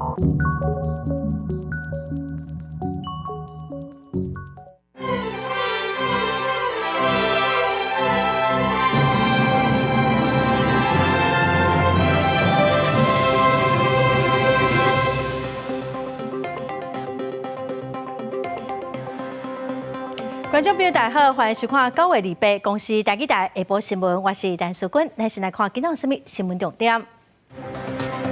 观众朋友大家好，欢迎收看9月28公司台记台下晡新闻，我是陈淑君，来先来看今天有什么新闻重点。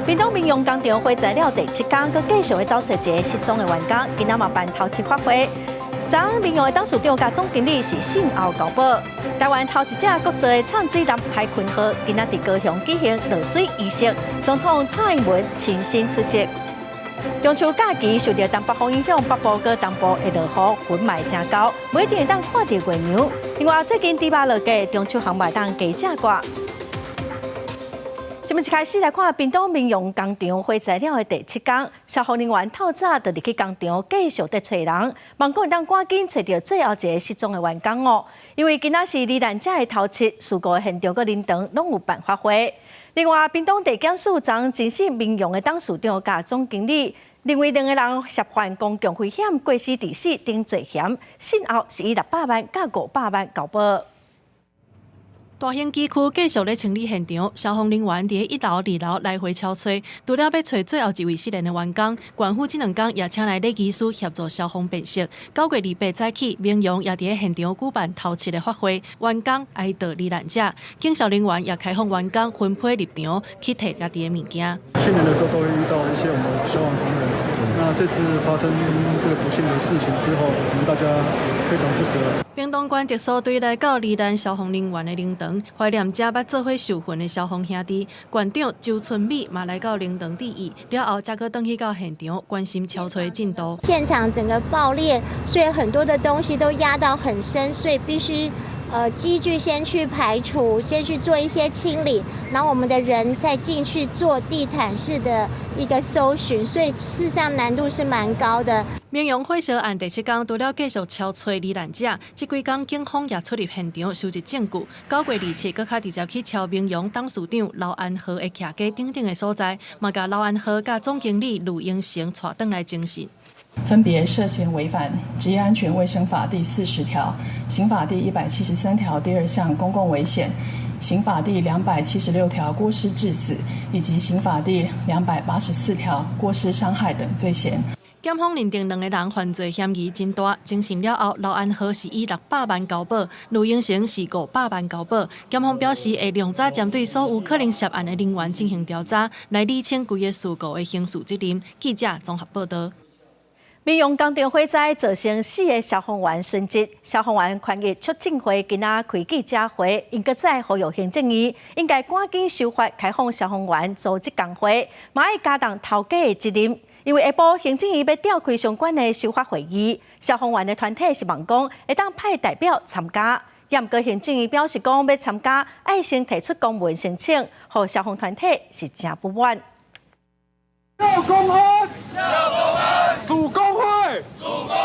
屏东民用工厂火灾了第7天，佮继续的找找一个失踪的员工，今仔嘛办头7发挥。昨昏民用的董事长甲总经理是姓后交保。台湾头一只国际的畅水南海群号，今仔伫高雄举行落水仪式，总统蔡英文亲身出席。中秋假期受到东北风影响，北部佮东部的落雨云霾真高，不一定会当看到月娘。另外，最近猪肉落价，中秋行卖当加价挂。新闻一开始来看，屏东民用工厂火灾了的第7天，消防人员透早就入去工厂继续在找人，望讲会当赶紧找到最后一个失踪的员工哦。因为今仔是罹难者的头7，事故的现场佮林长拢有办发挥。另外，屏东地检署昨指示民用的董事长甲总经理，认为2个人涉犯公共危险、过失致死等罪嫌，信后是以600万甲500万交保。大兴机区继续咧清理现场，消防人员伫1楼、2楼来回敲找，除了要找最后一位失联的员工，县府这2天也请来礼仪师协助消防辨识。9月28早起，民用也伫现场举办头7的发挥，员工哀悼罹难者，警消人员也开放员工分配入场去摕家己的物件。训练的时候都会遇到一些我们消防同仁，那这次发生这个不幸的事情之后，我们大家非常不舍。屏东县特搜队来到罹难消防人员的灵堂，怀念者捌做伙受训的消防兄弟。县长周春美嘛来到灵堂致意，了后才去回去到现场关心敲锤的进度。现场整个爆裂，所以很多的东西都压到很深，所以必须机具先去排除，先去做一些清理，然后我们的人再进去做地毯式的一个搜寻，所以事实上难度是蛮高的。民用火烧案第7天，除了继续敲找罹难者，这几天警方也出入现场收集证据。9月27，搁较直接去敲民用董事长刘安和的徛家等等的所在，嘛甲刘安和甲总经理吕英成带回来侦讯。分别涉嫌违反《职业安全卫生法》第40条、刑法第173条第2项公共危险、刑法第276条过失致死，以及刑法第284条过失伤害等罪嫌。检方认定2个人犯罪嫌疑真大，侦讯了后，刘安和是以600万交保，吕英成是500万交保。检方表示会量早针对所有可能涉案的人员进行调查，来厘清规个事故的刑事责任。记者综合报道。民用工厂火灾造成4个消防员殉职，消防员权益促进会今仔开记者会，因搁再呼吁行政院应该赶紧修法开放消防员组织工会，嘛要加重头家的责任。因为下晡行政院要召开相关的修法会议，消防员的团体是望讲会当派代表参加。也毋过行政院表示讲要参加，要先提出公文申请，互消防团体是真不满。要公安，要公安，主工会，主工会。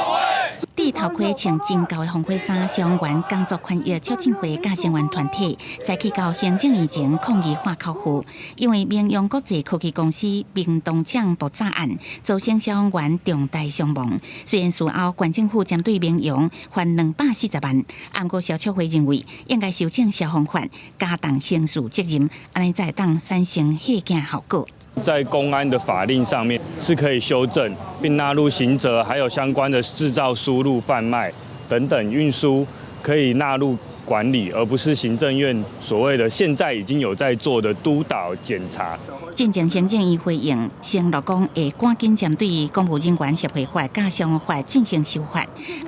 戴头盔、穿真厚的防火衫，消防员工作权益促进会甲成员团体再去到行政院前抗议化口户，因为民用国际科技公司明东厂爆炸案造成消防员重大伤亡。虽然事后县政府针对民用罚240万，不过消促会认为应该修正消防法，加重刑事责任，安尼才当产生吓惊效果。在公安的法令上面是可以修正，并纳入刑责，还有相关的制造、输入、贩卖等等运输可以纳入管理，而不是行政院所谓的现在已经有在做的督导检查。进前行政院回应，承诺讲会赶紧针对公务人员协会法、甲消防法进行修法。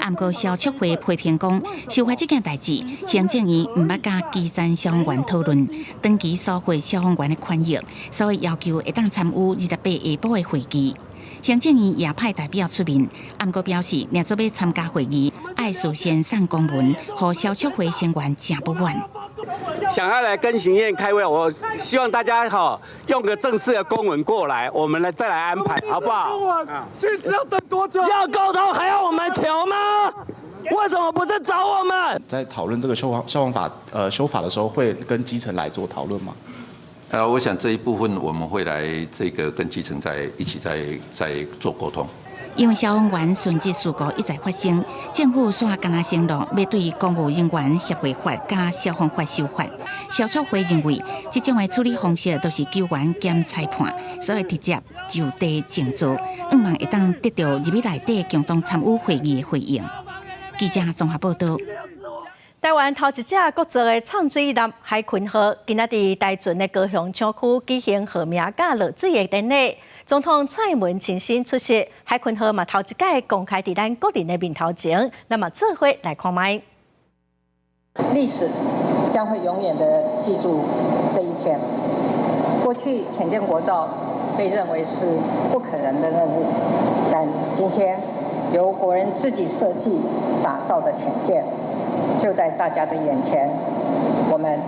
不过消促会批评讲，修法这件代志，行政院唔捌甲基层消防员讨论，长期收回消防员的权益，所以要求会当参与28下晡的会议。行政院也派代表出面，不过表示，若做要参加会议，爱事先送公文，互消促会成员真不满。想要来跟行院开会，我希望大家用个正式的公文过来，我们再来安排，好不好？现在要等多久？要沟通还要我们求吗？为什么不是找我们？在讨论这个消防法修法的时候，会跟基层来做讨论吗？我想这一部分我们会来这个跟基层一起再做沟通。因为消防员损失事故一再发生，政府煞敢若承诺要对公务人员协会法甲消防法修法。消促会认为，这种的处理方式都是救援兼裁判，所以直接就地正做，希望会当得到入面内底共同参与会议的回应。记者综合报道。台湾头一只国造的畅水南海群号，今仔日台船的高雄厂区举行号名甲落水的典礼。总统蔡英文亲身出席，海群号嘛头一届公开伫咱国人的面头前，那么做伙来看卖。历史将会永远的记住这一天。过去潜舰国造被认为是不可能的任务，但今天由国人自己设计打造的潜舰，就在大家的眼前，我们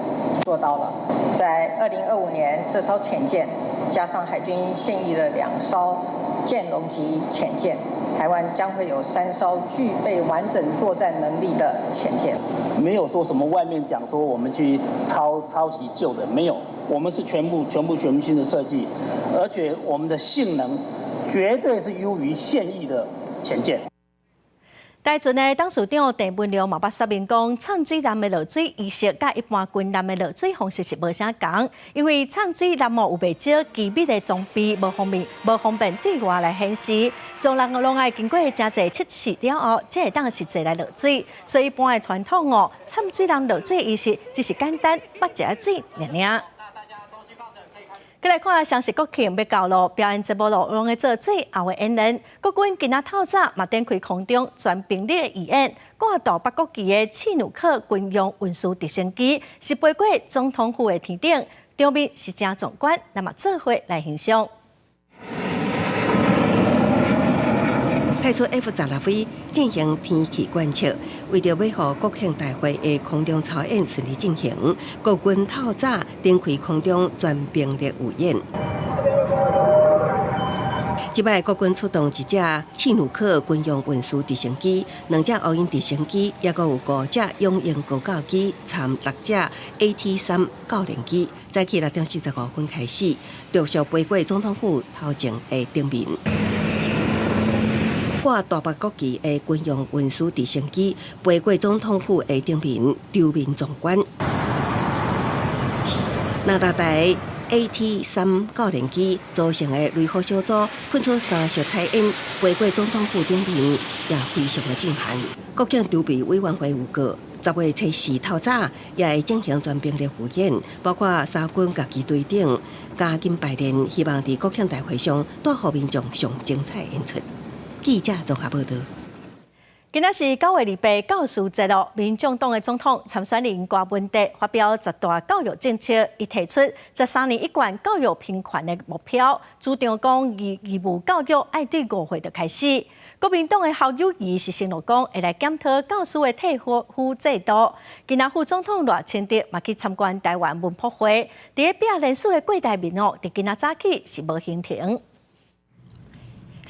做到了。在2025年，这艘潜舰加上海军现役的2艘舰龙级潜舰，台湾将会有3艘具备完整作战能力的潜舰。没有说什么外面讲说我们去抄袭旧的，没有，我们是全部新的设计，而且我们的性能绝对是优于现役的潜舰。台船的董事长郑文亮嘛，捌说明讲，畅水南的落水仪式甲一般军舰的落水方式是无啥同，因为畅水南有袂少机密的装备，无方便对外来显示，所以人拢爱经过真侪测试了后，才会当实际来落水。所以一般的传统哦，畅水南落水仪式只是简单捌一下水尔。再来看双十国庆要到咯，表演节目咯，拢会做最后的演练。国军今仔透早嘛展开空中全兵力的预演，挂到北国旗的刺弩克军用运输直升机是飞过总统府的天顶，场面是真壮观。那么做伙来欣赏。派出 F-16飞进行天气观测，为着要让国庆大会的空中操演顺利进行，国军透早展开空中全兵力预演。这摆国军出动1只刺弩克军用运输直升机，2只乌鹰直升机，也阁有5只永鹰高教机，参6只 AT-3教练机。早起6点45分开始，陆续飞过总统府头前的顶面。挂大北国旗的军用运输直升机飞过总统府的顶面，场面壮观。那大台 AT-3教练机组成的雷虎小组喷出3色彩烟，飞过总统府顶面，也非常的震撼。国庆筹备委员会有告，10月初4透早也会进行全兵力预演，包括三军各机队长加紧排练，希望在国庆大会上带予民众上精彩演出。记者综合报道。今仔是9月28教师节咯，民众党的总统参选人郭文德发表10大教育政策，伊提出13年一贯教育平权的目标，主张讲义务教育爱对5岁就开始。国民党的侯友宜是承诺讲会来检讨教师的退伍制度。今仔副总统赖清德嘛去参观台湾文博会，伫咧表人数的过台面哦，伫今仔早起是无行停。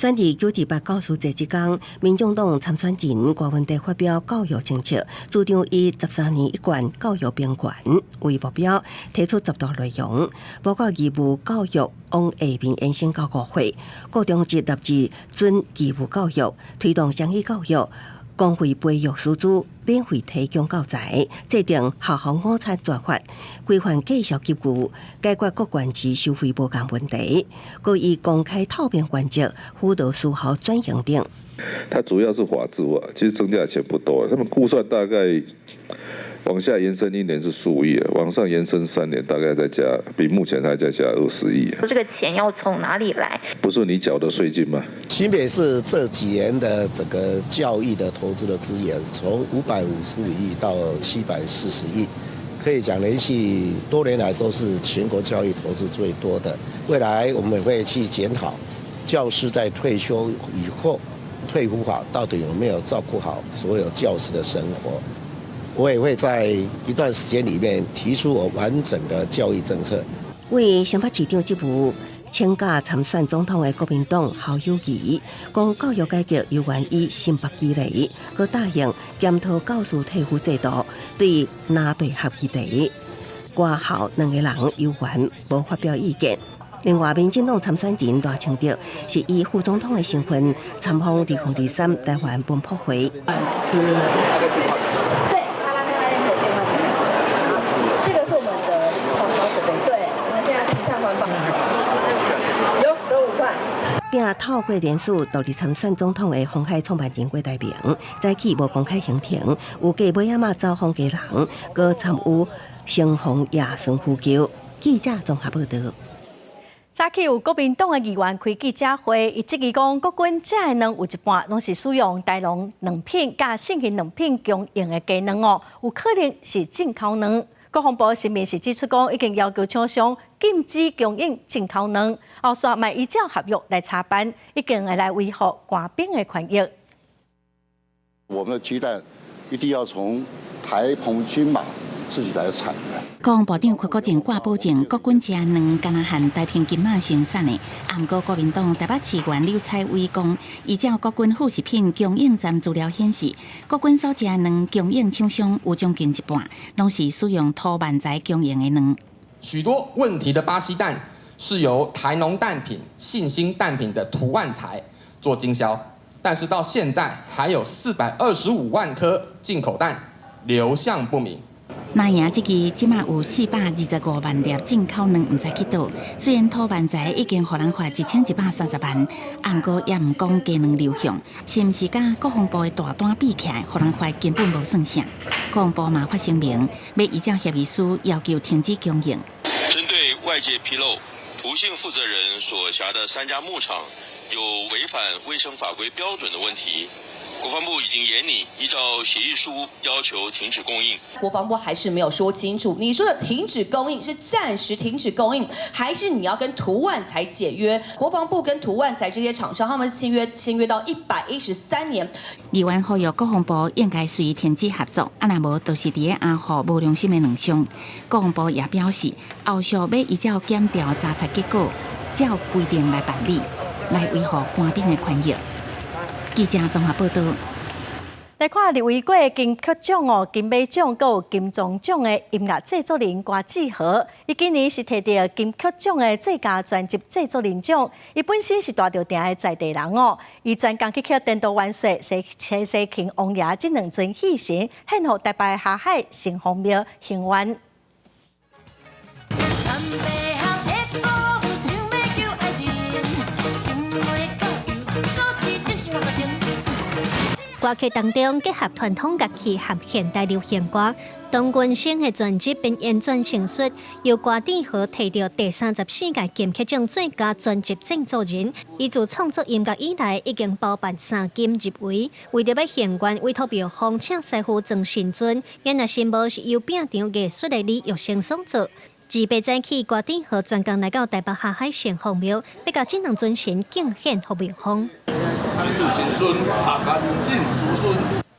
选伫928教师节之天，民众党参选人郭文德发表教育政策，主张以13年一贯教育平权为目标，提出10大内容，包括义务教育往下面延伸到5岁，高中职立志准义务教育，推动双语教育。公费培育师资，免费提供教材，制定校方午餐做法，规范绩效给予，解决各县市收费无同问题，各以公开透明原则辅导私校转型等。它主要是法制化，其实增加的钱不多，他们估算大概往下延伸1年是15亿，往上延伸3年大概再加，比目前还再加20亿。这个钱要从哪里来？不是你缴的税金吗？新北市这几年的整个教育的投资的资源，从555亿到740亿，可以讲连续多年来说是全国教育投资最多的。未来我们会去检讨教师在退休以后退伍好，到底有没有照顾好所有教师的生活。我也会在一段时间里面提出我完整的教育政策。为新北市长职务请假参选总统的国民党侯友宜，讲教育改革有源于新北基例，佮答应检讨教师退伍制度，对拿背合议题。挂号2个人有缘无发表意见。另外，民进党参选人赖清德是以副总统的身份参访2023台湾本土会。并透过联署独立参选总统的鸿海创办人郭台铭，早起无公开行程，有加尾仔嘛走访家人，搁参与盛逢夜巡呼救。记者综合报道。早起有国民党的议员开记者会，伊质疑讲国军食的卵有一半拢是使用大龙卵品加性型卵品供应的鸡卵哦，有可能是进口卵。国防部声明是指出讲，已经要求厂商禁止供应进口卵，后续嘛依照合约来查办，已经会来维护官兵的权益。我们的鸡蛋一定要从台澎金马自己来产的。国防部长柯国正挂保证，国军食卵敢若含台澎金马生产的。不过，国民党台北市议员刘彩薇讲，依照国军副食品供应站资料显示，国军所食的卵供应厂商有将近一半，拢是使用土万材供应的卵。许多问题的巴西蛋是由台农蛋品、信兴蛋品的土万材做经销，但是到现在还有425万颗进口蛋流向不明。那赢这支即马有425万粒进口卵，唔知去倒。虽然土万材已经互人发1130万，不过也唔讲鸡卵流向，是唔是甲国防部的大单比起来，互人发根本无算啥。国防部嘛发声明，要依照协议书要求停止供应。针对外界披露，涂姓负责人所辖的3家牧场有违反卫生法规标准的问题。国防部已经严拟依照协议书要求停止供应。国防部还是没有说清楚，你说的停止供应是暂时停止供应，还是你要跟涂万材解约？国防部跟涂万材这些厂商，他们签约到113年。议员呼吁国防部应该随停止合作，若无就是伫个压护无良心的卵商。国防部也表示，后续要依照检调查查结果，照规定来办理，来维护官兵的权益。记者综合报道。来看立委过金曲奖哦、金马奖、佮有金钟奖的音乐制作人关志豪，伊今年是摕到金曲奖的最佳专辑制作人奖。伊本身是大稻埕的在地人哦，伊专工去曲电动玩水、西芹、王爷这2尊戏神，献予台北下海城隍庙行愿。歌曲当中结合传统乐器和现代流行歌，董君生的专辑并演转成熟，由关志豪摕到第34届金曲奖最佳专辑制作人。伊自创作音乐以来，已经包办3金入围。为着要献愿，委托庙方请师傅庄新尊，演艺新报是由饼场艺术的李玉生所做。自8早起，关志豪专工来到台北下海城隍庙，要甲这2尊神敬献给庙方。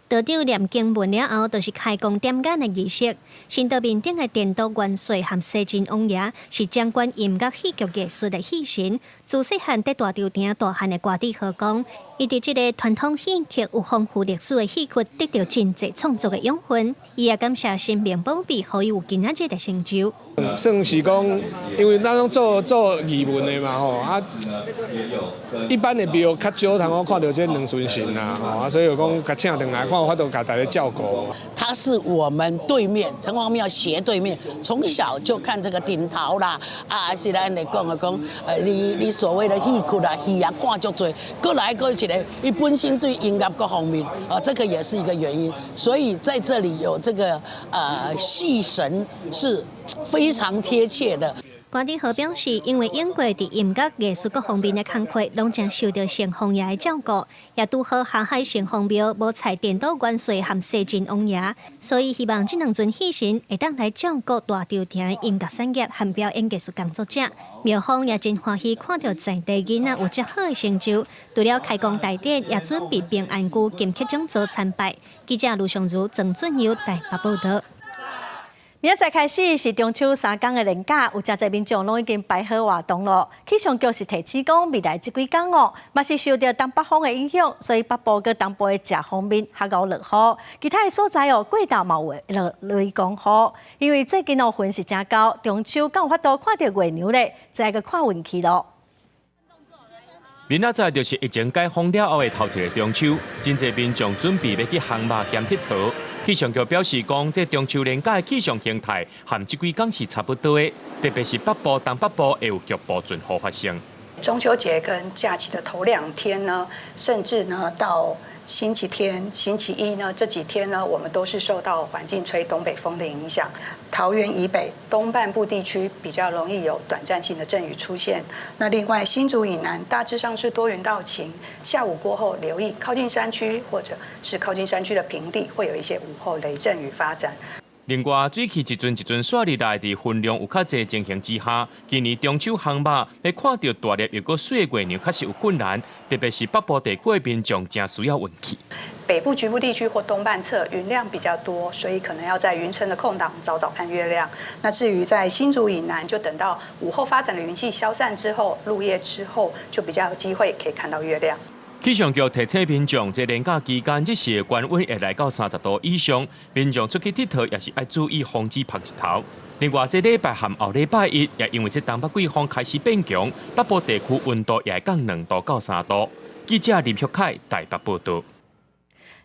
道长念经文了后，就是开工点眼的仪式。新道面顶的电动元帅和西晋王爷是掌管音乐戏剧艺术的戏神。自细汉在大稻埕大汉的关志豪讲，伊对这个传统戏剧有丰富历史的戏曲得到真侪创作的养分。伊也感谢生命保庇，予伊有今仔日的成就。算是讲，因为咱拢做艺文的嘛吼，一般的庙较少通我看到这2尊神啦，吼，所以讲甲请回来，看法度甲大家照顾。他是我们对面城隍庙斜对面，从小就看这个顶头啦，是咱来讲，你所谓的戏曲啦、戏啊看足多，过来过去的，伊本身对音乐各方面，这个也是一个原因。所以在这里有这个戏神是非常贴切的。关志豪表示，因为英国伫音乐艺术各方面的工作，拢将受到城隍爷的照顾，也拄好下海城隍庙无采电脑元帅和西晋王爷，所以希望这2尊戏神会当来照顾大稻埕音乐产业和表演艺术工作者。庙方也真欢喜看到在地囡仔有这好的成就，除了开工大典，也准备平安姑金曲奖座参拜。记者卢尚如、郑俊佑台北报道。明仔载开始是中秋3天的连假，有真侪民众拢已经摆好活动咯。气象局是提醒讲，未来这几天哦，嘛是受到东北风的影响，所以北部跟东部的正方面较敖落雨，其他的所在哦，过道嘛会落雷公雨。因为最近哦云是真高，中秋敢有法度看到月娘咧，再个看运气咯。明仔载就是疫情解封了后的头一个中秋，真侪民众准备要去航马兼佚佗。气象局表示讲，这中秋连假的气象形态和这几天是差不多的，特别是北部、东北部会有局部阵雨发生。中秋节跟假期的头2天呢，甚至呢到星期天、星期一呢这几天呢，我们都是受到环境吹东北风的影响。桃园以北东半部地区比较容易有短暂性的阵雨出现。那另外新竹以南大致上是多云到晴，下午过后留意靠近山区或者是靠近山区的平地会有一些午后雷阵雨发展。另外，水汽一阵一阵刷入来，伫分量有较侪情形之下，今年中秋航马要看到大粒又个水的月娘，确实有困难，特别是北部地区的民众，真需要运气。北部局部地区或东半侧云量比较多，所以可能要在云层的空档早早看月亮。那至于在新竹以南，就等到午后发展的云气消散之后，入夜之后，就比较有机会可以看到月亮。气象局提醒民众，在连假期间，日时的高温会来到30度以上，民众出去佚佗也是要注意防止晒日头。另外，这礼拜和后礼拜一，也因为这东北季风开始变强，北部地区温度也会降2度到3度。记者林旭凯台北报道。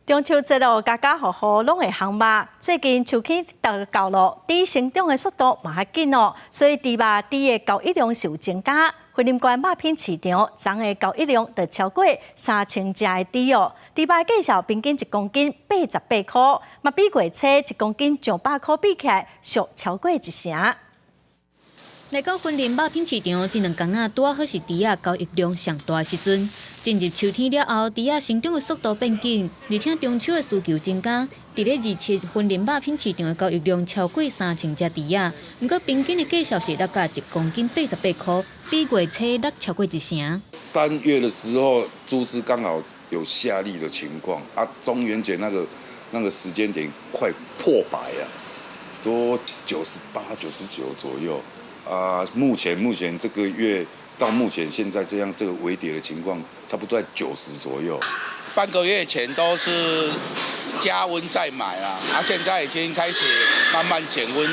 中秋节哦，家家户户拢会烘肉。最近秋季到了，猪成长的速度嘛较紧哦，所以猪肉的交易量是有增加。惠林县肉品市场昨的交易量就超过3000只的猪哦。猪肉介绍平均1公斤88块，嘛比过车1公斤900块比起来，俗超过1成。来到惠林肉品市场，这2天拄好是猪仔交易量上大的时阵。进入秋天了后，猪仔成长的速度变紧，而且中秋的需求增加。伫咧27惠林肉品市场的交易量超过3000只猪仔，不过平均的介绍是落价1公斤88块，比月初落超过1成。3月的时候，猪只刚好有下痢的情况啊，中元节那个时间点快破100啊，都98、99左右啊。目前这个月到目前现在这个微跌的情况，差不多在90左右。半个月前都是加温再买啊，现在已经开始慢慢减温，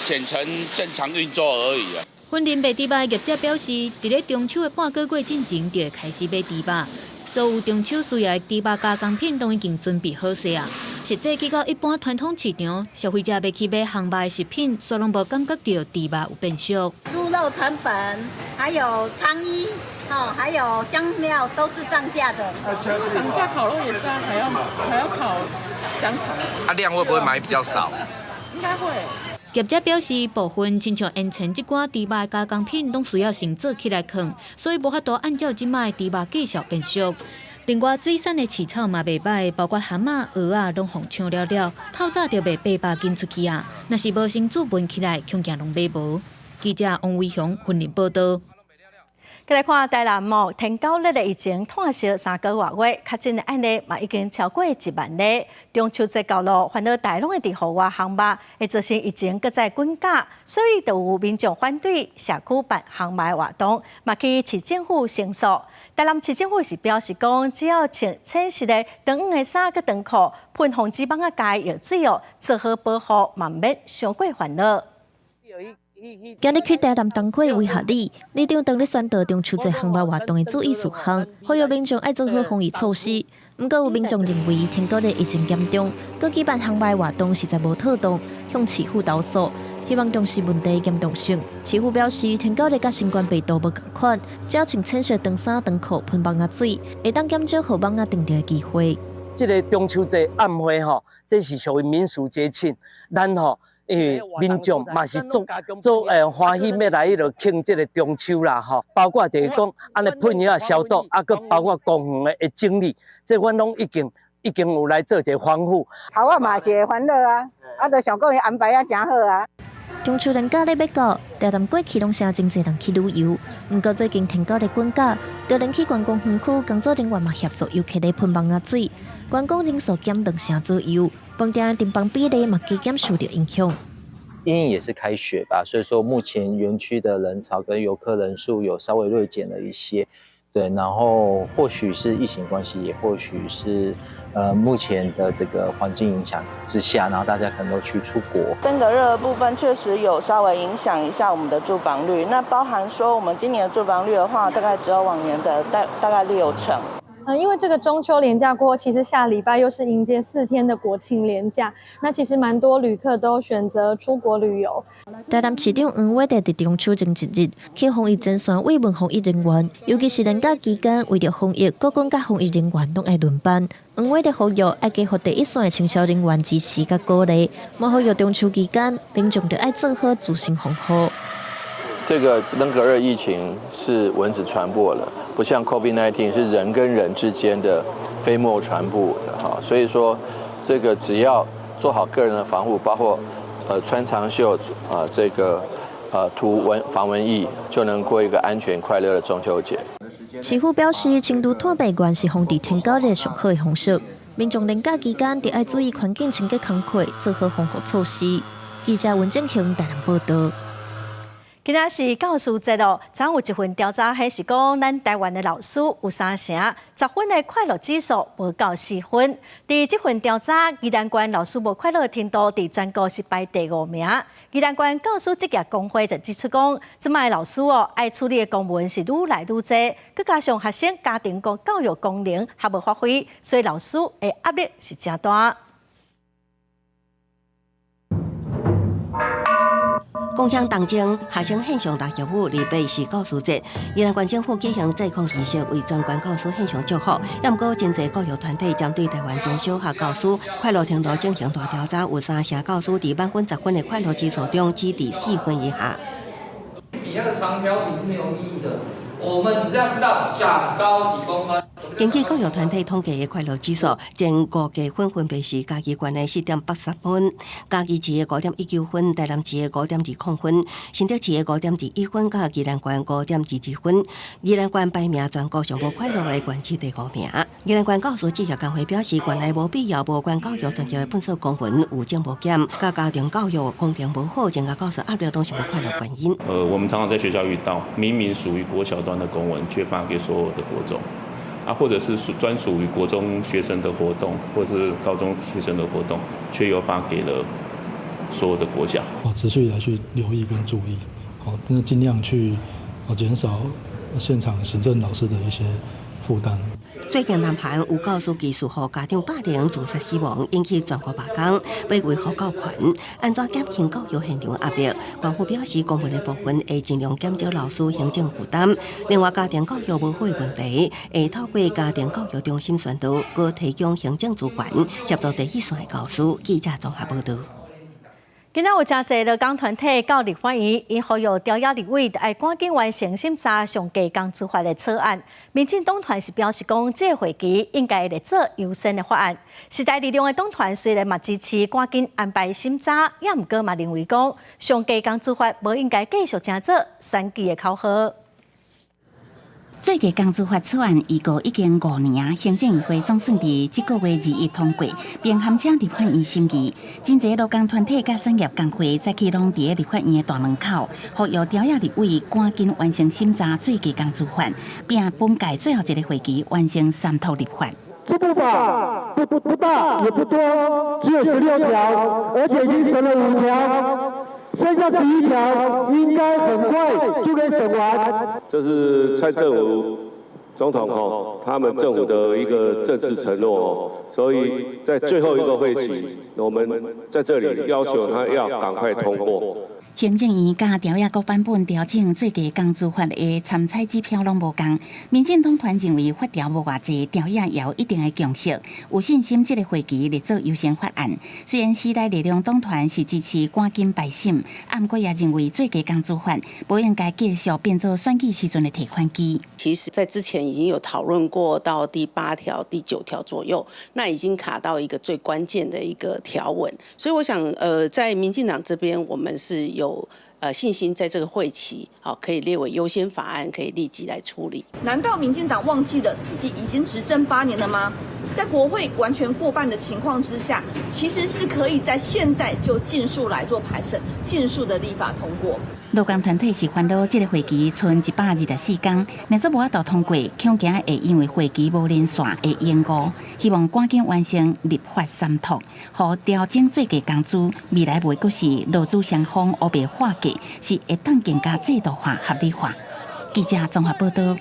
减成正常运作而已啊。惠林卖猪肉业者表示，伫咧中秋的半个月进前就会开始买猪肉，所有中秋需要的猪肉加工品都已经准备好势啊。实际去到一般传统市场，消费者要去买烘肉的食品，所拢无感觉到猪肉有变俗。猪肉成本还有苍衣。还有香料都是涨价的。涨价烤肉也是啊，还要烤香肠。量会不会买比较少？应该会。业者表示，部分亲像烟尘这款猪肉加工品，拢需要先做起来放，所以无法度按照即卖猪肉介绍变俗。另外，水产的饲草嘛袂歹，包括蛤蟆、蚵仔拢互抢了，透早就卖800斤出去啊！若是无先注文起来，恐惊拢买无。记者王伟雄婚礼报道。再来看台南哦，天狗日的疫情炭烧3个月，确诊的案例嘛已经超过1万例。中秋节到了，烦恼大拢会伫户外烘肉，会造成疫情搁再滚价，所以就有民众反对社区办烘肉活动，嘛去市政府申诉。台南市政府是表示讲，只要穿浅色的长黄的衫佮长裤，喷防止蚊仔介药水哦，做好保护，嘛免伤过烦恼。今日去台南东区威吓里，里长当日宣导中秋节烘肉活动的注意事项，呼吁民众爱做好防疫措施。不过有民众认为天狗日疫情严重，佮举办烘肉活动实在无妥当，向市府投诉，希望重视问题严重性。市府表示，天狗日甲新冠病毒无同款，只要穿浅色长衫长裤喷蚊仔水，会当减少予蚊仔叮到的机会。这个中秋节暗会吼，这是属于民俗节庆，咱吼。民众嘛是做欢喜要来庆这个中秋啦吼，包括就是讲安尼喷药消毒，佮包括公园的整理，这阮拢已经有来做一个防护。我嘛是会欢乐啊，就想讲伊安排真好啊。中秋连假日要到，台南过去拢成真侪人去旅游。不过最近天狗日滚价，就连去观光园区工作人员嘛协助游客咧喷蚊仔水，观光人数减2成左右，饭店的订房比例嘛加减受到影响。因也是开学吧，所以说目前园区的人潮跟游客人数有稍微锐减了一些。对，然后或许是疫情关系，也或许是目前的这个环境影响之下，然后大家可能都去出国。登革热的部分确实有稍微影响一下我们的住房率，那包含说我们今年的住房率的话，大概只有往年的大概60%。因为这个中秋连假过后，其实下礼拜又是迎接4天的国庆连假，那其实蛮多旅客都选择出国旅游。台南市长黄伟在中秋前一日去防疫前线慰问防疫人员，尤其是连假期间，为了防疫，各公家防疫人员拢爱轮班。黄伟在呼吁爱加予第一线的清消人员支持甲鼓励，莫呼吁中秋期间民众就爱做好自身防护。这个登革热疫情是蚊子传播的，不像 COVID-19 是人跟人之间的飞沫传播的哈，所以说这个只要做好个人的防护，包括穿长袖这个涂防蚊液，就能过一个安全快乐的中秋节。市府表示，轻度脱白源是防治天狗热上好的方式，民众连假期间得爱注意环境清洁工作，做好防护措施。记者文正雄台南报道。今仔是教师节咯，昨有一份调查，迄是讲咱台湾的老师有3成10分的快乐指数无到4分。伫这份调查，宜兰县老师无快乐程度伫全国是排第5名。宜兰县教师职业工会就指出讲，即卖老师爱处理的公文是愈来愈多，佮加上学生家庭教育功能还无发挥，所以老师的压力是真大。共享当中，学生献上大业务，礼拜是教师节。宜兰县政府举行祭孔仪式，为全县教师献上祝福。也毋过，真侪教育团体针对台湾中小学教师快乐程度进行大调查，有3成教师伫满分10分的快乐指数中，只伫4分以下。比那个长条图是没有意义的，我们只是要知道长高几公分。根据教育团体统计的快乐指数，前5个分分别是嘉义县的4.83分，嘉义市的5.19分，台南市的5.20分，新竹市的5.21分，甲宜兰县5.22分。宜兰县排名全国上无快乐的县市第5名。宜兰县教师职业工会表示，原来无必要无关教育专业的分数公文有增无减，甲家庭教育公平无好，增加教师压力都是无快乐原因。我们常常在学校遇到，明明属于国小端的公文，却发给所有的国中。或者是专属于国中学生的活动，或者是高中学生的活动，却又发给了所有的国小。持续来去留意跟注意，那尽量去减少现场行政老师的一些负担。最近南韩有教师技术互家长霸凌自杀死亡，引起全国罢工，被维护教权，安怎减轻教育现场压力？官府表示，公文的部分会尽量减少老师行政负担。另外，家庭教育无好的问题，会透过家庭教育中心宣导，佮提供行政资源，协助第一线的教师。记者综合报道。今仔有真侪劳工团体到立法院，因呼吁调查立委爱赶紧完成审查上架工资法的草案。民进党团是表示讲，这个会期应该来做优先的法案。时代力量的党团虽然嘛支持赶紧安排审查，也毋过嘛认为讲上架工资法无应该继续正做选举的口号。最佳工资法草案预告已经5年，行政议会总算伫这个月2日通过，并函请立法院审议。真侪劳工团体甲产业工会早起拢伫立法院的大门口，呼吁调查立委赶紧完成审查最佳工资法，并本届最后一个会期完成3读立法。这部法不大也不多，只有16条，而且已经审了5条。剩下11条应该很快就可以审完。这是蔡政府总统他们政府的一个政治承诺所以在最后一个会期，我们在这里要求他要赶快通过。行政院甲调查局版本调整最佳工资法的参采指标拢无同，民进党团认为法条无偌济，调查也有一定的共识，有信心这个会期来做优先法案。虽然时代力量党团是支持赶紧排审，不过也认为最佳工资法不应该继续变做选举时阵的提款机。其实，在之前已经有讨论过，到第8条、第9条左右，那已经卡到一个最关键的一个条文，所以我想，在民进党这边，我们是有信心在这个会期可以列为优先法案，可以立即来处理。难道民进党忘记了自己已经执政8年了吗？在国会完全过半的情况之下，其实是可以在现在就尽速来做排审，尽速的立法通过。劳工团体是烦恼这个会期剩124天，若做无法度通过，恐惊会因为会期无连线而延误。希望赶紧完成立法三读，互调整最低工资，未来袂阁是劳资双方乌白化价，是会当更加制度化、合理化。记者综合报道。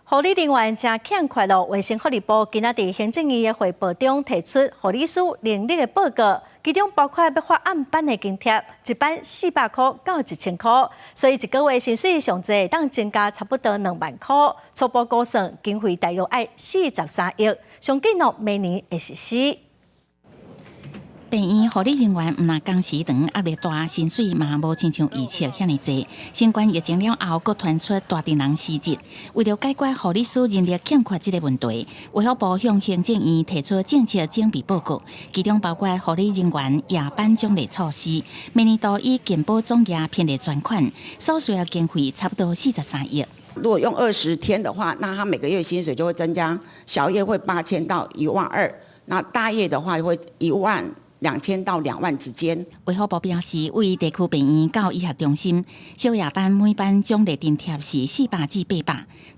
护理人员正欠缺咯，卫生福利部今仔伫行政院的汇报中提出护理师能力的报告，其中包括要发按班的津贴，一班400块到1000块，所以一个月薪水上侪当增加差不多2万块，初步估算经费大约要43亿，上紧咯明年会实施。病院护理人员毋但工时长、压力大，薪水嘛无亲像预测遐尼济。新冠疫情了后，佫传出大阵人失业。为了解决护理师人力欠缺这个问题，卫福部向行政院提出政策整备报告，其中包括护理人员夜班奖励措施。明年度以健保总额编列专款，所需要经费差不多43亿。如果用20天的话，那他每个月薪水就会增加，小夜会8000到12000，那大夜的话会12000到2万之间。卫福部表示，为地区病院到医学中心，小夜班每班奖励津贴是400至800，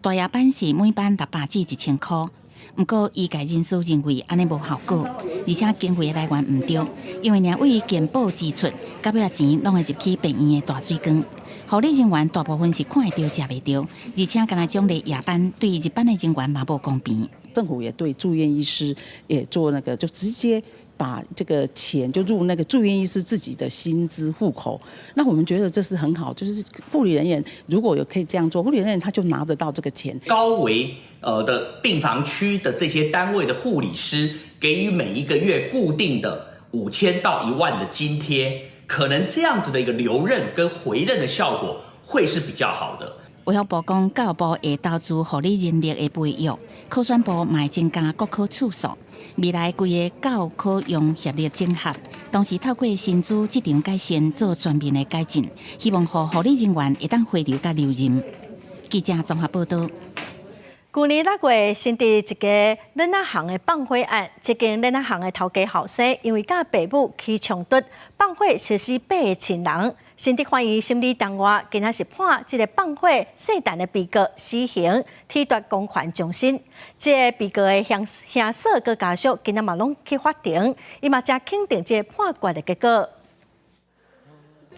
大夜班是每班600至1000块。不过，医界人士认为安尼无效果，而且经费来源唔对，因为为健保支出，到尾钱拢会入去病院的大水缸。护理人员大部分是看会到、食袂到，而且干那奖励夜班对一般的人员嘛无公平。政府也对住院医师也做那个，就直接把这个钱就入那个住院医师自己的薪资户口。那我们觉得这是很好，就是护理人员如果有可以这样做，护理人员他就拿得到这个钱。高危的病房区的这些单位的护理师，给予每一个月固定的5000到1万的津贴，可能这样子的一个留任跟回任的效果会是比较好的。卫福部讲，教育部会投资护理人力的培育，科选部嘛会增加国考次数。未来规个教育考用协力整合，同时透过薪资质量改善做全面的改进，希望让护理人员会当回流甲留任。记者综合报道。去年6月，新伫一个囡仔行的放火案，这间囡仔行的头家后生因为甲爸母起冲突，放火杀死8个亲人。新竹法院审理当晚，今仔是判这个放火细弹的被告死刑，褫夺公权终身。这个被告的兄嫂佮家属今仔嘛拢去法庭，伊嘛正肯定这个判决的结果。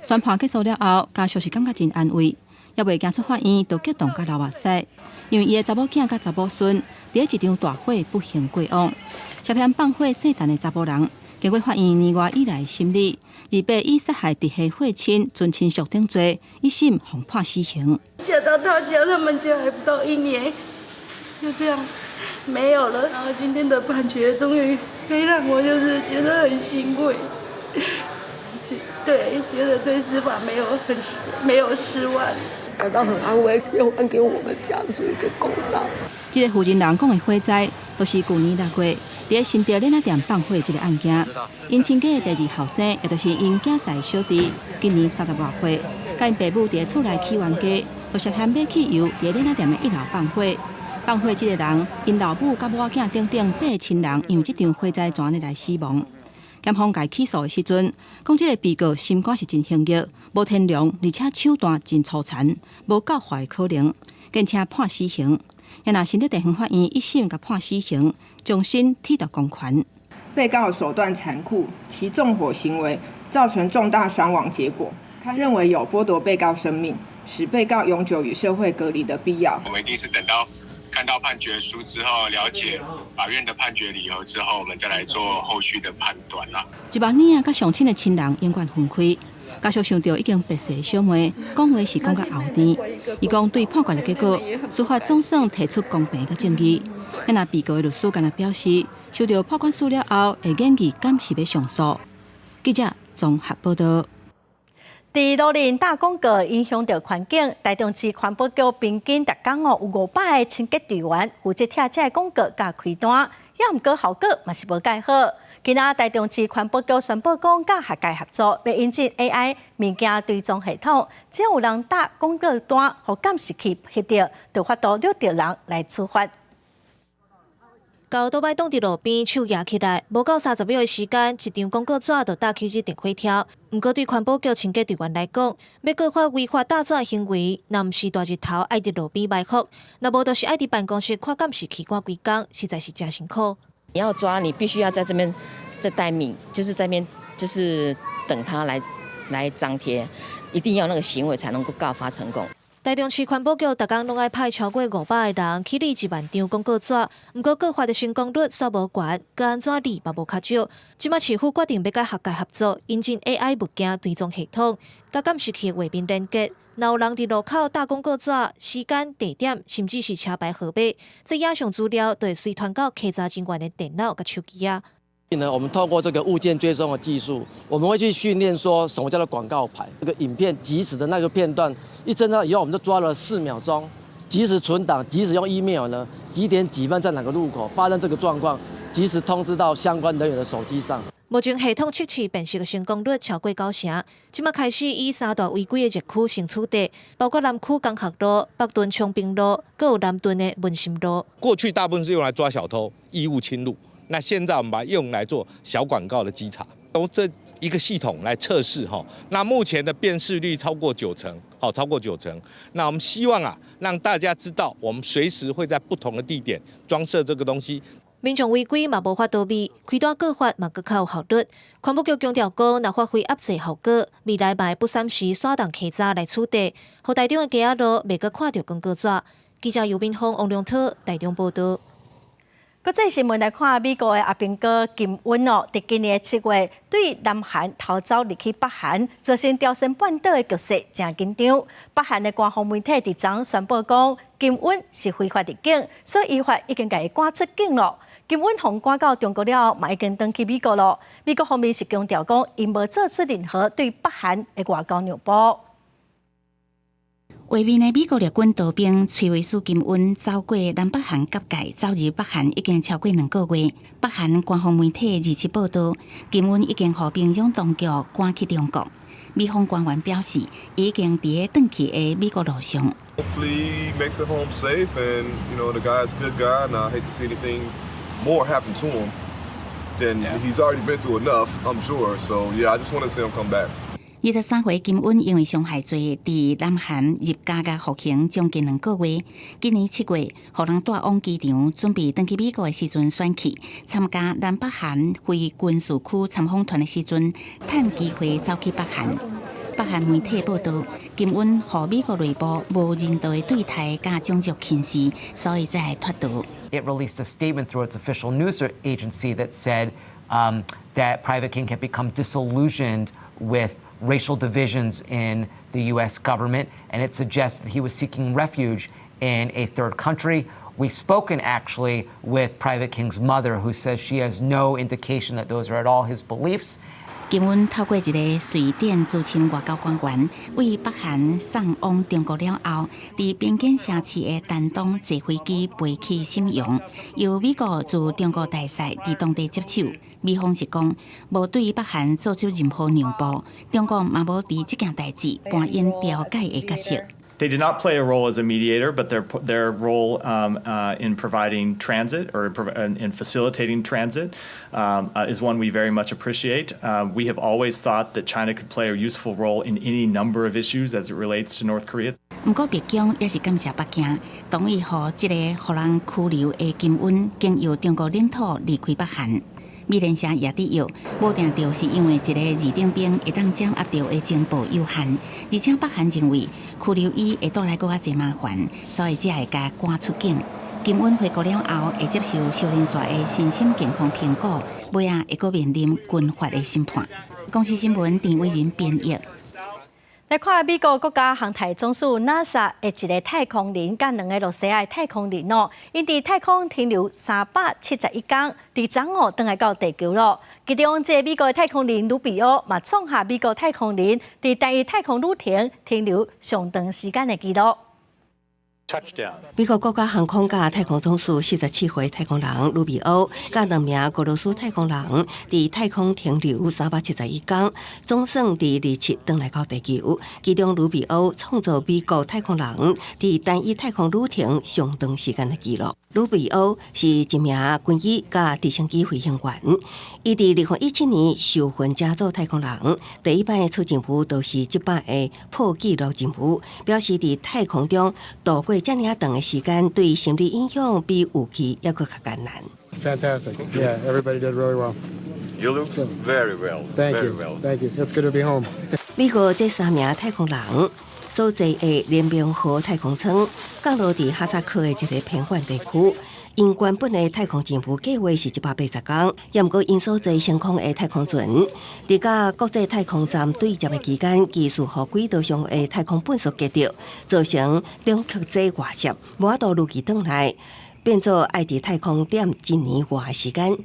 宣判结束了后，家属是感觉真安慰，也未惊出法院就激动甲流目屎，因为伊的查某囝甲查某孙伫一场大火不幸过往。涉嫌放火细弹的查某人，经过法院年外以来审理，而被以杀害直系血亲、尊亲属等罪，一审奉判死刑。嫁到他家，他们家还不到1年，就这样没有了。然后今天的判决终于可以让我就是觉得很欣慰，对，觉得对司法没有失望，感到很安慰，又还给我们家属一个公道。这个负责人讲的火灾，都是去年6月在新竹奶奶店放火这个案件。因亲家的第2后生，也就是因囝婿小弟，今年30多岁，甲因爸母伫厝内起冤家，就涉嫌买汽油伫奶奶店的1楼放火。放火这个人，因老母甲某仔等8个亲人，因为这场火灾全日来死亡。检方甲起诉的时阵，讲这个被告心肝是真凶恶，无天良，而且手段真粗残，无教化的可能，坚称判死刑。也若新竹地方法院一审甲判死刑，终身褫夺公权。被告的手段残酷，其纵火行为造成重大伤亡结果，他认为有剥夺被告生命，使被告永久与社会隔离的必要。我们一定是等到看到判决书之后，了解法院的判决理由之后，我们再来做后续的判断啦。一万年啊，甲上亲的亲人永远分开。家属想到已经白死的小妹，讲话是讲到后天。伊讲对判决的结果，司法总算提出公平的正义。那若被告的律师干那表示，收到判决书了后，会建议敢是要上诉。记者综合报道。伫路林打广告影响到环境，台中市环保局平均每天有500个清洁队员负责贴这广告甲开单，也毋过效果嘛是无介好。今仔台中市环保局宣布讲，甲学界合作，要引进 AI 物件追踪系统，只要有人打广告单，互监视器翕到，就发到6条人来处罚。到倒摆挡伫路边手举起来，无到30秒的时间，一张广告纸就打起这电火条。不过对环保局清洁队员来讲，要告发违法打纸行为，若毋是大日头爱伫路边埋伏，若无就是爱伫办公室看监视器看规工，实在是真辛苦。你要抓，你必须要在这边再待命，就是在那边就是等他来张贴，一定要那个行为才能够告发成功。台中市环保局逐工拢爱派超过500个人去理1万张广告纸，不过告发的成功率煞无悬，佮安怎理嘛无较少。即马市府决定要甲学界合作，引进 AI 物件追踪系统，甲监视器画面连接。若有人伫路口打广告纸，时间、地点，甚至是车牌号码，这影像资料就会随传到稽查人员的电脑甲手机啊。我们透过这个物件追踪的技术，我们会去训练说什么叫做广告牌。这个影片即时的那个片段一侦到以后，我们就抓了4秒钟，即时存档，即时用 email 呢，几点几分在哪个路口发生这个状况，及时通知到相关人员的手机上。目前系统测试辨识的成功率超过90%，即马开始以3大违规的热区成取缔，包括南区江学路、北屯昌平路，还有南屯的文心路。过去大部分是用来抓小偷、异物侵入。那现在我们把它用来做小广告的稽查，用这一个系统来测试哈。那目前的辨识率超过90%，超过90%。那我们希望让大家知道，我们随时会在不同的地点装设这个东西。民众违规嘛无法躲避，开单告发嘛更较有效率。环保局强调讲，若发挥压制效果，未来嘛会不三时刷动稽查来处理，互台中的街仔路袂阁看到广告纸。记者尤敏峰、王良涛台中报道。国际新闻来看，美国的阿兵哥金恩哦，伫今年7月对南韩逃走离去北韩，造成朝鲜半岛的局势真紧张。北韩的官方媒体伫昨宣布讲，金恩是非法入境，所以依法已经甲伊赶出境了。金恩被赶到中国了后，嘛已经登去美国了。美国方面是强调讲，因无做出任何对北韩的外交让步。画面的美国列军刀兵崔维斯金恩走过南北韩交界，走入北韩已经超过2个月。北韩官方媒体27报道，金恩已经和平壤当局赶去中国。美方官员表示，已经伫个转去的美国路上。Hopefully he makes it home safe, and the guy's a good guy, and I hate to see anything more happen to him than he's already been through enough, I'm sure. So yeah, I just want to see him come back. 23岁金恩因为伤害罪，伫南韩入加甲服刑将近2个月。今年7月，互人带往机场，准备登去美国的时阵选去，参加南北韩非军事区参访团的时阵，趁机会走去北韩。北韩媒体报道，金恩互美国内部无人道的对待甲种族歧视，所以才会脱逃。It released a statement through its official news agency that said that Private King had become disillusioned with racial divisions in the U.S. government, and it suggests that he was seeking refuge in a third country. We've spoken actually with Private King's mother, who says she has no indication that those are at all his beliefs. 金恩透过一个瑞典资深外交官员，为北韩送往中国了后，伫边境城市的丹东坐飞机飞去沈阳，由美国驻中国大使伫当地接手。美方是讲，无对北韩做出任何让步，中国嘛无伫这件代志扮演调解的角色。They did not play a role as a mediator, but their role in providing transit or in facilitating transit is one we very much appreciate. We have always thought that China could play a useful role in any number of issues as it relates to North Korea. 不过，北京也是感谢北京同意互这个互人拘留的金恩经由中国领土离开北韩。美联社也指有，无定着是因为一个二等兵会当掌握到的情报有限，而且北韩认为拘留伊会带来更加侪麻烦，所以才会甲赶出境。金恩回国了后，会接受少年帅的身心健康评估，尾仔会阁面临军法的审判。公司新闻田伟仁编译。来看美国国家航太总署 NASA 的一个太空人，甲2个罗西亚太空人哦，因伫太空停留371天，伫昨午转来到地球咯。其中，这美国的太空人卢比奥嘛创下美国太空人伫单一太空旅程停留上长时间的纪录。美国国家航空甲太空总署47岁太空人卢比欧，甲2名俄罗斯太空人伫太空停留371天，总算伫27回来到地球。其中卢比欧创造美国太空人伫单一太空旅程上长时间的纪录。卢比欧是一名军医甲直升机飞行员，伊伫2017年受勋加做太空人，第一摆出任务就是这摆的破纪录任务，表示伫太空中度过这么长的时间，对心理影响比预期还佫较艰难。Fantastic. Yeah, everybody did really well. You look very well. Thank very you. well. Thank you. It's good to be home. 美国这3名太空人所在的联名号太空舱降落伫哈萨克的一个偏远地区。因原本的太空任务计划是180天，也毋过因所在升空的太空船，伫甲国际太空站对接的期间，技术和轨道上的太空变数结着，造成两极制外泄，无法度如期转来，变做爱伫太空点1年外的时间。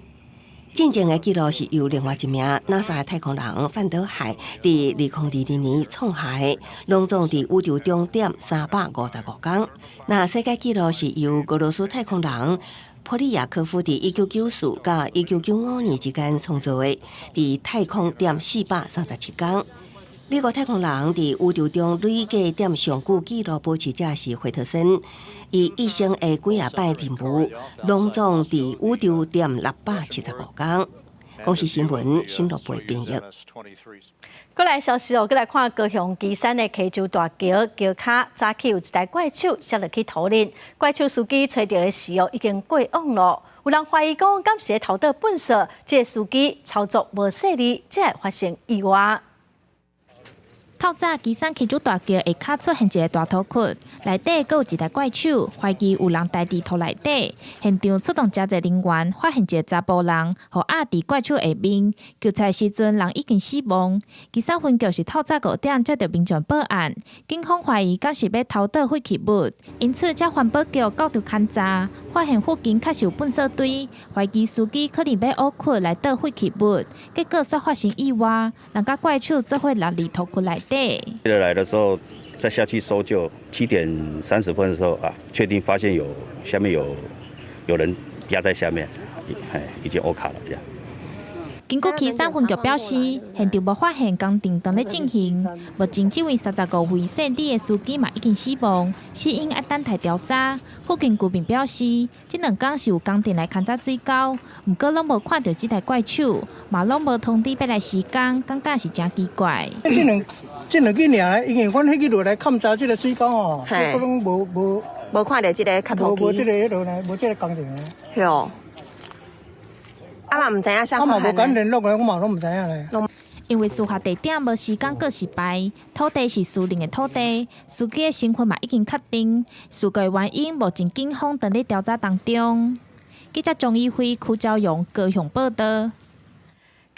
真正的记录是由另外一名 NASA 的太空人范德海伫2022年创下的，拢总伫宇宙中点355天。那世界纪录是由俄罗斯太空人普利亚科夫伫1994到1995年之间创造的，伫太空点437天。美国太空人伫宇宙中累计点上久纪录保持者是惠特森，伊一生的几啊摆任务，拢总伫宇宙点675天。公视新闻新乐培编译。过来消息哦，过来看高雄旗山的溪洲大桥桥骹，早起有一台怪手摔落去土里，怪手司机找到的时候已经过往了。有人怀疑讲，敢是偷盗本色，这司机操作无细腻，才会发生意外。透早，旗山溪洲大桥下骹出现一个大土窟，内底阁有一台怪手，怀疑有人待伫土内底。现场出动真侪人员，发现一个查甫人，互压伫怪手下面。救出时阵，人已经死亡。旗山分局是透早5点接到民众报案，警方怀疑敢是要偷盗废弃物，因此才环保局到处勘查，发现附近确实有粪扫堆，怀疑司机可能要误窟来倒废弃物，结果却发生意外，人甲怪手做伙落入土窟内。来的时候，再下去搜救，7点30分的时候啊，确定发现下面有人压在下面，已经 O 卡了这样。经过旗山分局表示，现场无发现工程正在进行，目前这位35岁姓李的司机嘛已经死亡，死因要等待调查。附近居民表示，这2天是有工程来勘察水沟，不过拢无看到这台怪手，嘛拢无通知要来施工，感觉是真奇怪。这两日尔，因为阮迄日落来勘察这个水沟哦，可能无看到这个卡头机，无这个迄落来，无这个工程。是哦。啊嘛唔知影啥发现。啊嘛无敢联络的，我嘛拢唔知影咧。因为事发地点无时间过失败，土地是私人的土地，司机的身份嘛已经确定，事故原因目前警方正在调查当中。记者钟义辉、邱昭勇高雄报道。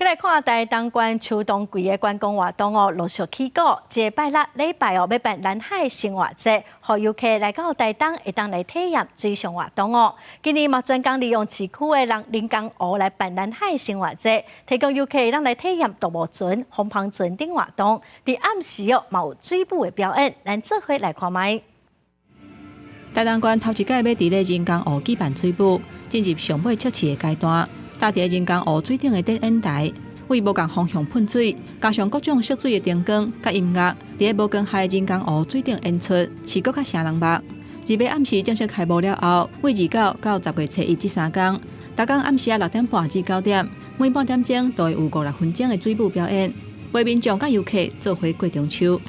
再来看台东县秋冬季的观光活动哦，陆续起鼓。这拜六礼拜哦，要办南海生活节，让游客来到台东会当来体验水上活动哦。今年嘛专工利用市区的人工湖来办南海生活节，提供游客让来体验独木船、风帆船等活动。伫暗时哦，嘛有水舞的表演，咱做伙来看卖。台东县头一届要伫咧人工湖举办水舞，进入上尾测试的阶段。搭伫人工湖水顶的电影台，为无共方向喷水，加上各种涉水的灯光甲音乐，伫咧无光害的人工湖水顶演出，是搁较声人目。日尾暗时正式开幕了后，为29到10月初1这3天，逐天暗时6点半至9点，每半点钟都会有5-6分钟的水舞表演，为民众甲游客做回过中秋。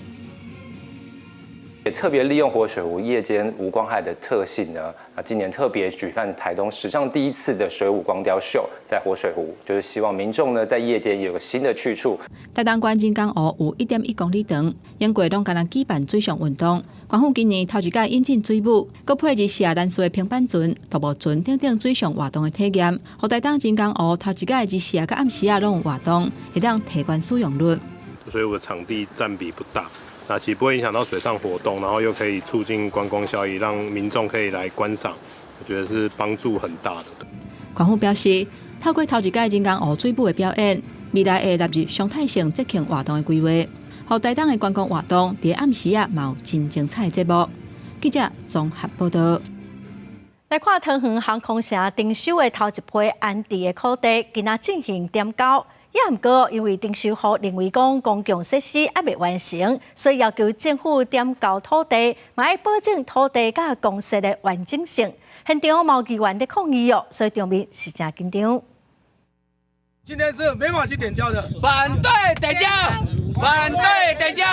也特别利用活水湖夜间无光害的特性呢，今年特别举办台东史上第一次的水舞光雕秀，在活水湖，就是希望民众呢在夜间有个新的去处。台东县人工湖有1.1公里长，用过拢敢若举办水上运动。官府今年头一届引进水舞，佮配置西亚南水的平板船、独木船等水上活动的体验，互台东人工湖头一届日时甲暗时拢有活动，会当提高使用率。水舞的场地占比不大。那其实不会影响到水上活动，然后又可以促进观光效益，让民众可以来观赏，我觉得是帮助很大的。官府表示，透过头一届人工湖水舞的表演，未来会纳入常态性节庆活动的规划，互台东的观光活动伫暗时嘛有真精彩的节目。记者综合报道。来看桃园航空城订收的头一批安置的土地，今仔进行点交。也毋过，因为丁修福认为讲公共设施还未完成，所以要求政府点交土地，嘛要保证土地甲公设的完整性。现场毛议员在抗议哦，所以场面是真紧张。今天是没法去点交的，反对点交，反对点交。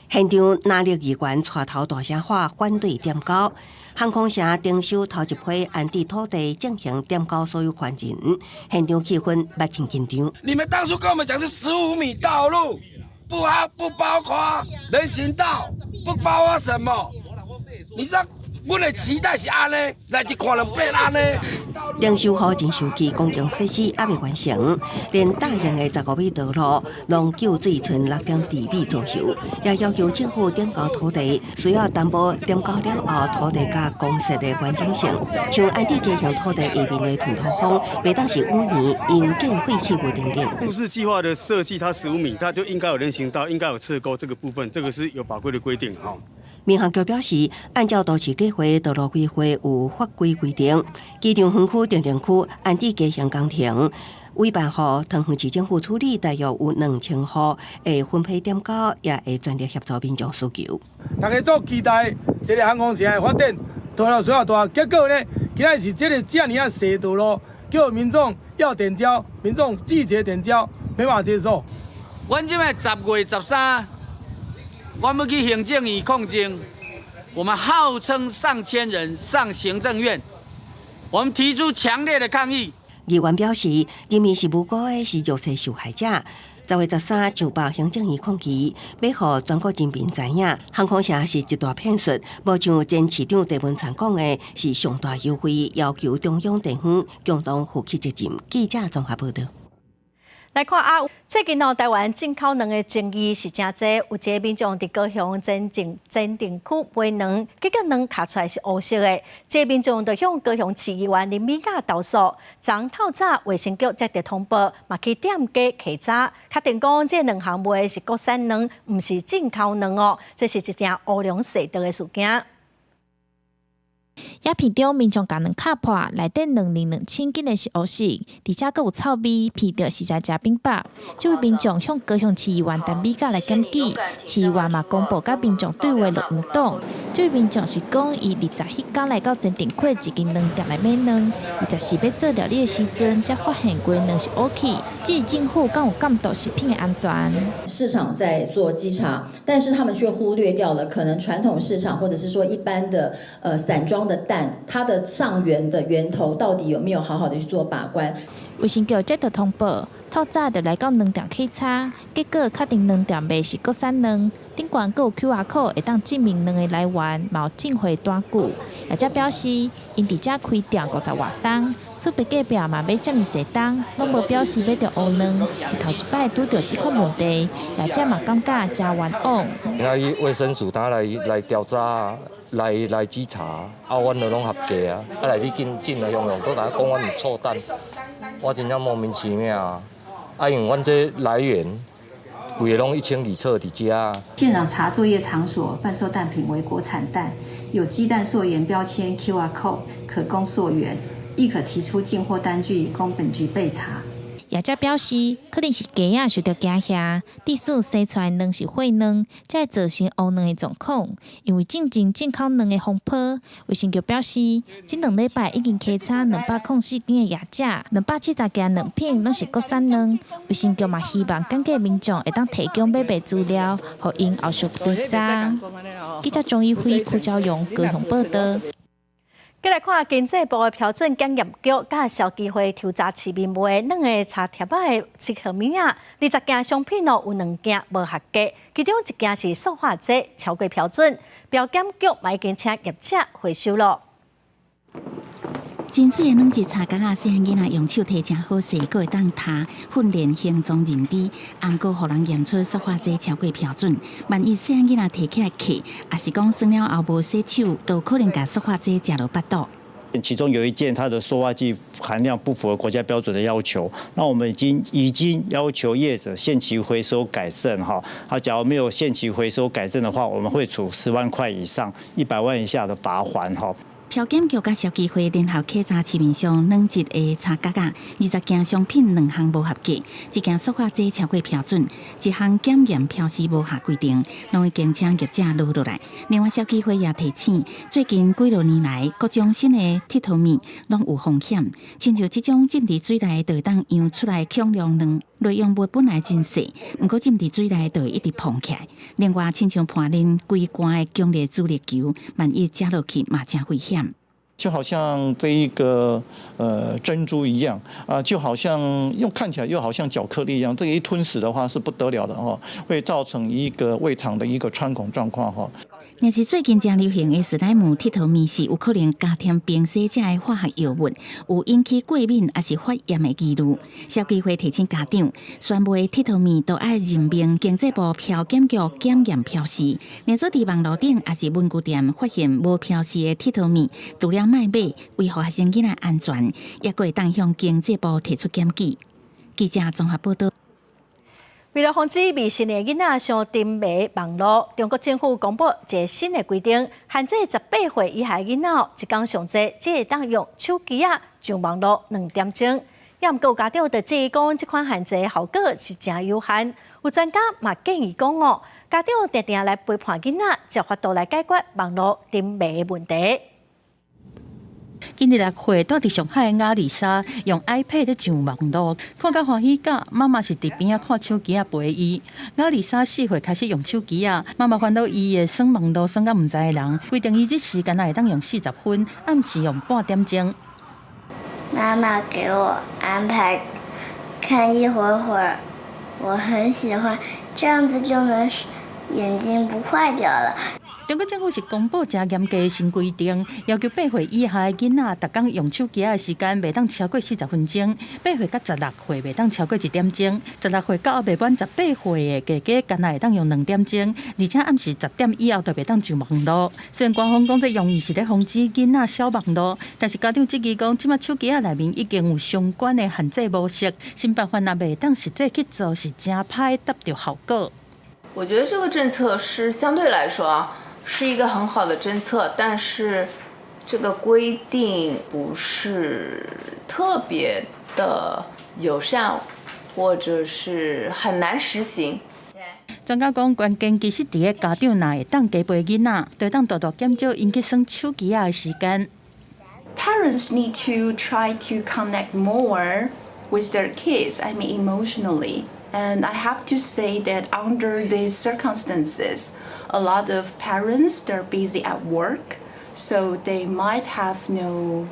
现场哪力议员带头大声喊反对点交。航空城征收头一批安置土地进行点交所有权人，现场气氛目前紧张。你们当初跟我们讲是15米道路，不包括人行道，不包括什么？你知道我的期待是安尼，来一看人变安尼。丁修福真生气，公共设施还未完成，连大型的15米道路拢救水剩6.2米左右，也要求政府点交土地，需要担保点交了后土地甲公设的完整性。像安置街乡土地下面的屯土方，每当是5年因建废弃物等等。都市计划的设计，它15米，它就应该有人行道，应该有侧沟这个部分，这个是有法规的规定哈。民航局表示，按照都市计划、道路规划有法规规定，机场园区、定点区安置街乡工程委办予桃园市政府处理，大约有2000户，会分配点交，也会全力协助民众需求。大家做期待这个航空城的发展，拖了需要大，结果呢，今仔是这个这样啊细道路，叫民众要点交，民众拒绝点交，没法接受。阮即摆10月13。我们去行政院控证，我们号称上千人上行政院，我们提出强烈的抗议。议员表示，人民是无辜的，是弱势受害者。10月13就报行政院抗议，要予全国人民知影，航空城是一大骗术，无像前市长郑文灿讲的是上大优惠，要求中央地方共同负起责任。记者综合报道。来看最近台湾进口卵的争议是真多，有一个民众伫高雄真定区买卵，结果卵卡出来是黑色的。这个民众就向高雄市议员林美雅投诉，昨透早卫生局接到通报，嘛去店家查查，确定讲这两项卖的是国产卵，唔是进口卵哦。这是一件乌龙蛇道的事件。鸦片中民众将卵卡破，内底22000斤的是黑色，而且阁有臭味，闻到实在真冰白。这位民众向高雄市议员陈美甲来检举，市议员嘛公布甲民众对话录音档。这位民众是讲，伊21天来到真定区一间卵店来买卵，24要做料理的时阵，才发现规卵是黑起。至于政府敢有监督食品的安全？市场在做稽查，但是他们却忽略掉了可能传统市场或者是说一般的散装的蛋，它的上源的源头到底有没有好好的去做把关？卫生局接到通报，透早就来到卵店稽查，结果确定卵店卖是国产卵，顶悬阁有 QR code 会当证明卵的来源，嘛有进货单据。业者表示，因伫遮开店50多档，厝边隔壁嘛买遮尔济档，拢无表示买到乌卵，是头一摆拄到这款问题，业者嘛感觉真冤枉。那卫生署他来调查。来稽查，阮就拢合格啊！来你进来用，都大家讲阮有臭蛋，我真正莫名其妙啊！因为阮这来源，规个拢1清二楚伫遮。现场查作业场所，贩售蛋品为国产蛋，有鸡蛋溯源标签 QR code 可供溯源，亦可提出进货单据供本局备查。业者表示，可能是鸡仔受到惊吓，致使生出来卵是血卵，才会造成乌卵的状况。因为进口卵的风波，卫生局表示，这2礼拜已经稽查204斤的业者，270件卵品拢是国产卵。卫生局嘛希望感谢民众会当提供买卖资料，互因后续追查。记者钟义辉、柯昭勇高雄报道。再来看经济部的标准检验局，甲消基会抽查市面卖卵的茶贴仔的适合物啊，20件商品有2件无合格，其中1件是塑化剂超过标准，标检局嘛已经请业者回收了。真水的卵质茶缸啊，细汉囡仔用手摕真好势，阁会当擦训练形状认知，毋过互人验出塑化剂超过标准。万一细汉囡仔摕起来吸，也是讲酸了后无洗手，都可能甲塑化剂食落腹肚。其中有一件它的塑化剂含量不符合国家标准的要求，那我们已经要求业者限期回收改正哈。假如没有限期回收改正的话，我们会处10万块以上100万以下的罚锾哈。漂检局甲消基会联合稽查市面上2级的查价格，20件商品2项无合格，1件塑化剂超过标准，1项检验标示无合规定，拢会经请业者录落来。另外，消基会也提醒，最近几落年来，各种新的剔透米拢有风险，亲像这种浸伫水内就会当扬出来强量卵。内容物本来真细，不过浸伫水内就会一直膨起来。另外，亲像盘恁规罐的强烈助力球，万一加落去嘛，真危险。就好像这一个珍珠一样啊，就好像又看起来又好像巧克力一样，这个一吞噬的话是不得了的哈，会造成一个胃肠的一个穿孔状况哈。若是最近正流行的史莱姆剔透米是有可能加添冰洗者的化学药物，有引起过敏还是发炎的疑虑。消基会提醒家长，选买剔透米都要认明经济部漂检局检验标示。若做伫网络顶还是文具店发现无标示的剔透米，除了卖买，维护学生囡仔安全，也会当向经济部提出检举。记者综合报道。为了防止未成年囡仔上沉迷网络，中国政府公布一个新的规定，限制18岁以下囡仔一天上侪只会当用手机上网络2点钟。也毋过家长就质疑讲，这款限制效果是真有限。有专家嘛建议讲家长定定来陪伴囡仔，照法度来解决网络沉迷的问题。今日6岁住伫上海的亚丽莎，用 iPad 咧上网络，看到欢喜甲，妈妈是伫边看手机陪伊。亚丽莎4岁开始用手机妈妈烦恼伊会耍网络耍到唔知的人，规定伊这时间会当用40分，暗时用半点钟。妈妈给我安排看一会儿，我很喜欢，这样子就能眼睛不坏掉了。中国政府是公布真严格的新规定，要求8岁以下的囡仔，逐天用手机的时间袂当超过40分钟；8岁到16岁袂当超过1点钟；16岁到未满18岁的，加干会当用2点钟，而且暗时10点以后就袂当上网络。虽然官方讲这用意是咧防止囡仔小网络，但是家长质疑讲，即马手机内面已经有相关的限制模式，新办法若袂当实际去做，是真歹达到效果。我觉得这个政策是相对来说是一个很好的政策，但是这个规定不是特别的友善，或者是很难实行。专家讲，关键其实伫个家长若会当加陪囡仔，就当大大减少因去耍手机的时间。Parents need to try to connect more with their kids. I mean, emotionally. And I have to say that under these circumstances, a lot of parents, they're busy at work, so they might have no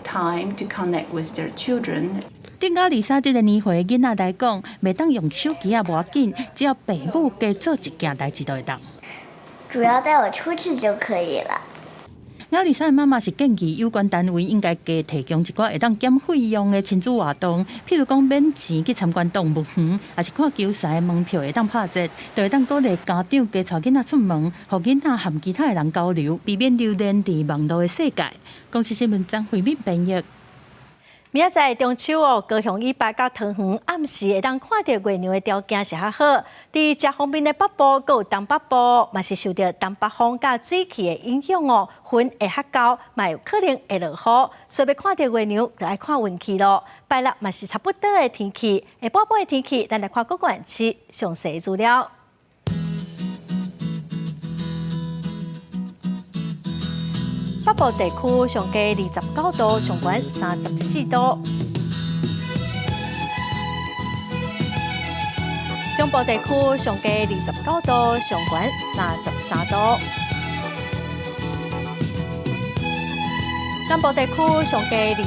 time to connect with their children. 对23这个年岁的囡仔来讲，袂当用手机无要紧，只要父母加做一件代志就会当。主要带我出去就可以了。23的妈妈是建议有关单位应该加提供一寡会当减费用的亲子活动，譬如讲免钱去参观动物园，还是看球赛门票会当拍折，就会当鼓励家长加带囡仔出门，互囡仔和其他的人交流，避免流连伫网络的世界。公司新闻张惠敏编译。明仔载中秋高雄100甲桃园暗时会当看到月亮的条件是较好。伫遮方面的北部，佮有东北部，嘛是受到东北风甲水汽的影响云会较高，嘛有可能会落雨。所以要看到月亮，就爱看运气咯。拜六嘛是差不多的天气，下晡晡的天气，咱来看各县市详细资料。北部地区上低29度，上悬34度；中部地区上低29度，上悬33度；南部地区上低29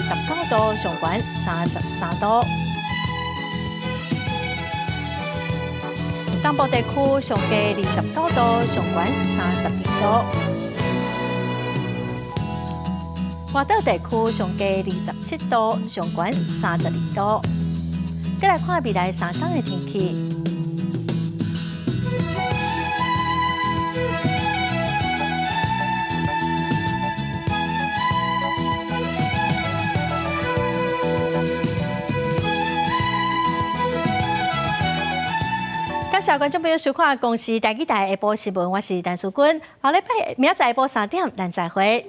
度，上悬33度；东部地区上低29度，上悬32度。华岛地区上低27度，上悬32度。再来看未来3天的天气。谢观众朋友收看《公视台记台下晡新闻》，我是陈淑君。下礼拜明仔下晡3点，咱再会。